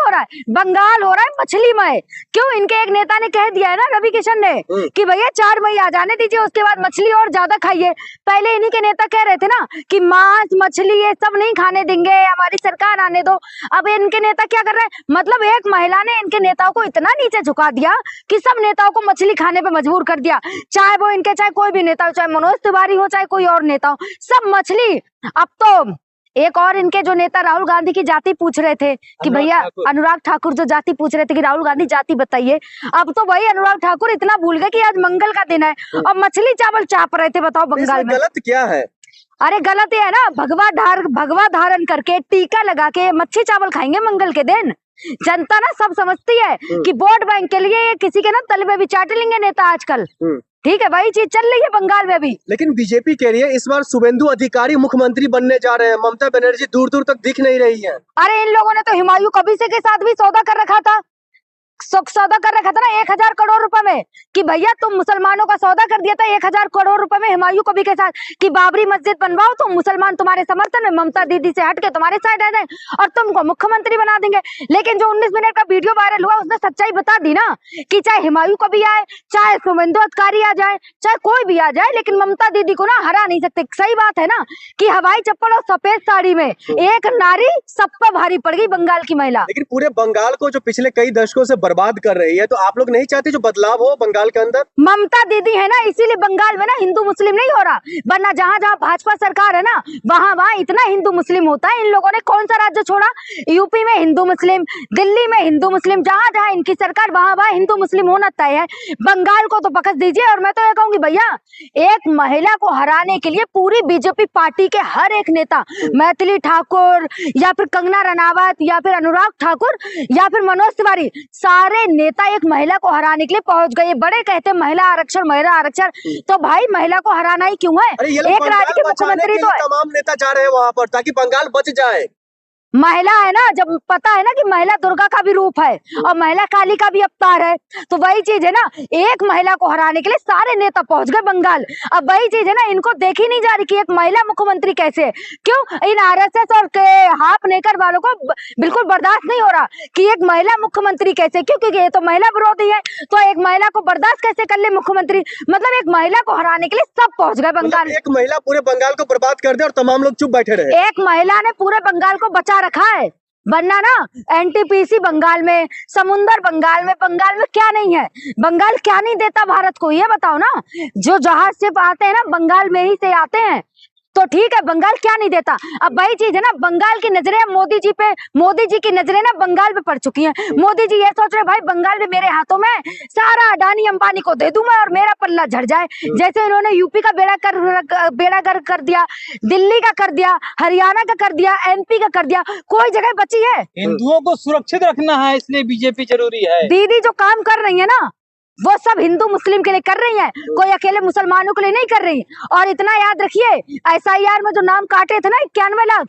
रहा है, बंगाल हो रहा है मछलीमय। क्यों? इनके एक नेता ने कह दिया है ना, रवि किशन ने, कि भैया 4 मई आ जाने दीजिए, उसके बाद मछली और ज्यादा खाइए। पहले इन्हीं के नेता कह रहे थे ना कि मांस मछली ये सब नहीं खाने देंगे, हमारी सरकार आने दो। अब इनके नेता क्या कर रहे हैं? मतलब एक महिला ने इनके नेताओं को इतना नीचे झुका दिया कि सब नेताओं को मछली खाने पे मजबूर कर दिया। चाहे वो इनके, चाहे कोई भी नेता हो, चाहे मनोज तिवारी हो, चाहे कोई और नेता हो, सब मछली। अब तो एक और इनके जो नेता राहुल गांधी की जाति पूछ रहे थे कि भैया, अनुराग ठाकुर जो जाति पूछ रहे थे कि राहुल गांधी जाति बताइए, अब तो वही अनुराग ठाकुर इतना भूल गए कि आज मंगल का दिन है और मछली चावल चाप रहे थे। बताओ बंगाल में गलत क्या है? अरे गलत है ना, भगवा धारण करके टीका लगा के मच्छी चावल खाएंगे मंगल के दिन। जनता ना सब समझती है कि वोट बैंक के लिए किसी के ना तलबे भी चाट लेंगे नेता आजकल। ठीक है, वही चीज चल रही है बंगाल में भी। लेकिन बीजेपी कह रही है इस बार शुभेंदु अधिकारी मुख्यमंत्री बनने जा रहे हैं, ममता बनर्जी दूर दूर तक दिख नहीं रही है। अरे इन लोगों ने तो हुमायूं कबीर के साथ भी सौदा कर रखा था, सौदा कर रखा था ना 1000 करोड़ रुपए में, कि भैया तुम मुसलमानों का सौदा कर दिया था 1000 करोड़ रुपए में हुमायूं कबीर के साथ, कि बाबरी मस्जिद बनवाओ तो मुसलमान तुम्हारे समर्थन में, ममता दीदी से हट के तुम्हारे साइड आ जाए और तुमको मुख्यमंत्री बना देंगे। लेकिन जो 19 मिनट का वीडियो वायरल हुआ उसने सच्चाई बता दी ना, कि चाहे हुमायूं कबीर आए, चाहे शुभेंदु अधिकारी आ जाए, चाहे कोई भी आ जाए, लेकिन ममता दीदी को ना हरा नहीं सकते। सही बात है ना कि हवाई चप्पल और सफेद साड़ी में एक नारी सब पर भारी पड़ गई, बंगाल की महिला। लेकिन पूरे बंगाल को जो पिछले कई दशकों से बर्बाद कर रही है, तो आप लोग नहीं चाहते जो बदलाव हो बंगाल के अंदर? ममता दीदी है ना, इसीलिए बंगाल में ना हिंदू मुस्लिम नहीं हो रहा, वरना जहाँ जहाँ भाजपा सरकार है ना वहाँ इतना हिंदू मुस्लिम होता है। इन लोगों ने कौन सा राज्य छोड़ा? यूपी में हिंदू मुस्लिम, दिल्ली में हिंदू मुस्लिम, जहाँ जहाँ इनकी सरकार वहाँ हिंदू मुस्लिम होना तय है। बंगाल को तो बखस दीजिए। और मैं तो ये कहूंगी भैया, एक महिला को हराने के लिए पूरी बीजेपी पार्टी के हर एक नेता, मैथिली ठाकुर या फिर कंगना रनावत या फिर अनुराग ठाकुर या फिर मनोज तिवारी, सारे नेता एक महिला को हराने के लिए पहुंच गए। बड़े कहते महिला आरक्षण, महिला आरक्षण, तो भाई महिला को हराना ही क्यों है? एक राज्य के मुख्यमंत्री तो तमाम नेता जा रहे हैं वहां पर ताकि बंगाल बच जाए। महिला है ना, जब पता है ना कि महिला दुर्गा का भी रूप है और महिला काली का भी अवतार है, तो वही चीज है ना, एक महिला को हराने के लिए सारे नेता पहुंच गए बंगाल। अब वही चीज है ना, इनको देखी नहीं जा रही कि एक महिला मुख्यमंत्री कैसे है। क्यों? इन आरएसएस और हाफ नेकर वालों को बिल्कुल बर्दाश्त नहीं हो रहा कि एक महिला मुख्यमंत्री कैसे, क्योंकि ये तो महिला विरोधी है, तो एक महिला को बर्दाश्त कैसे कर ले मुख्यमंत्री? मतलब एक महिला को हराने के लिए सब पहुंच गए बंगाल। एक महिला पूरे बंगाल को बर्बाद कर दे और तमाम लोग चुप बैठे रहे। एक महिला ने पूरे बंगाल को बचा रखा है, वरना ना एनटीपीसी बंगाल में, समुंदर बंगाल में क्या नहीं है? बंगाल क्या नहीं देता भारत को, ये बताओ ना। जो जहाज से आते हैं ना बंगाल में ही से आते हैं, तो ठीक है, बंगाल क्या नहीं देता। अब वही चीज है ना, बंगाल की नजरें मोदी जी पे, मोदी जी की नजरें ना बंगाल पे पड़ चुकी हैं। मोदी जी ये सोच रहे भाई बंगाल में मेरे हाथों में, सारा अडानी अंबानी को दे दूं मैं और मेरा पल्ला झड़ जाए। जैसे इन्होंने यूपी का बेड़ा गर्क कर दिया, दिल्ली का कर दिया, हरियाणा का कर दिया, एमपी का कर दिया, कोई जगह बची है? हिंदुओं को सुरक्षित रखना है, इसलिए बीजेपी जरूरी है। दीदी जो काम कर रही है ना वो सब हिंदू मुस्लिम के लिए कर रही हैं, कोई अकेले मुसलमानों के लिए नहीं कर रही। और इतना याद रखिए, एसआईआर में जो नाम काटे थे ना 91 लाख,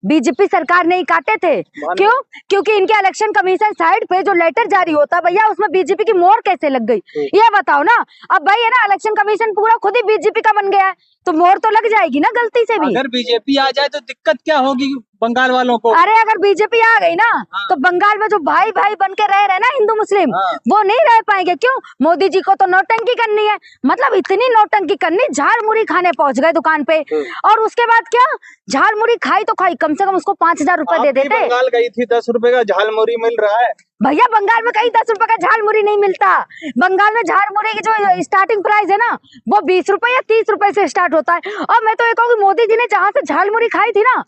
बीजेपी सरकार नहीं काटे थे। क्यों? क्योंकि इनके इलेक्शन कमीशन साइड पे जो लेटर जारी होता भैया, उसमें बीजेपी की मोहर कैसे लग गई, ये बताओ ना। अब भाई है ना, इलेक्शन कमीशन पूरा खुद ही बीजेपी का बन गया है, तो मोहर तो लग जाएगी ना गलती से भी। अगर बीजेपी आ जाए तो दिक्कत क्या होगी बंगाल वालों को? अरे अगर बीजेपी आ गई ना तो बंगाल में जो भाई भाई बन के रह रहे ना हिंदू मुस्लिम, वो नहीं रह पाएंगे। क्यों? मोदी जी को तो नौटंकी करनी है, मतलब इतनी नौटंकी करनी, झाल मुड़ी खाने पहुंच गए दुकान पे। और उसके बाद क्या, झाल मुड़ी खाई तो खाई, कम से कम उसको 5000 रुपए दे देते। बंगाल गई थी, 10 रुपए का झाल मुड़ी मिल रहा है भैया। बंगाल में कहीं 10 रुपए का झाल मुड़ी नहीं मिलता। बंगाल में झाल मुड़ी की जो स्टार्टिंग प्राइस है ना वो 20 रुपए या 30 रुपए से स्टार्ट होता है। और मैं तो ये कहूँगी मोदी जी ने जहाँ से झाल मुड़ी खाई थी ना,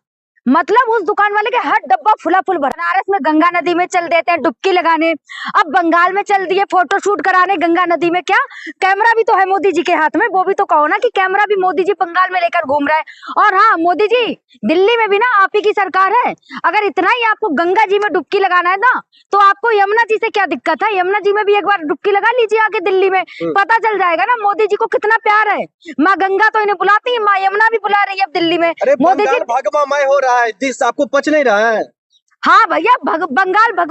मतलब उस दुकान वाले के हर डब्बा फुला फुल भरा। बनारस में गंगा नदी में चल देते हैं डुबकी लगाने, अब बंगाल में चल दिए फोटो शूट कराने गंगा नदी में। क्या कैमरा भी तो है मोदी जी के हाथ में, वो भी तो कहो ना कि कैमरा भी मोदी जी बंगाल में लेकर घूम रहे हैं। और हाँ मोदी जी, दिल्ली में भी ना आप ही की सरकार है, अगर इतना ही आपको गंगा जी में डुबकी लगाना है ना, तो आपको यमुना जी से क्या दिक्कत है? यमुना जी में भी एक बार डुबकी लगा लीजिए आके दिल्ली में, पता चल जाएगा ना मोदी जी को कितना प्यार है। माँ गंगा तो इन्हें बुलाती है, माँ यमुना भी बुला रही है अब दिल्ली में। मोदी जी भागवामय हो रहा है, जिस आपको पच नहीं रहा है। हाँ भैया, बंगाल भगवान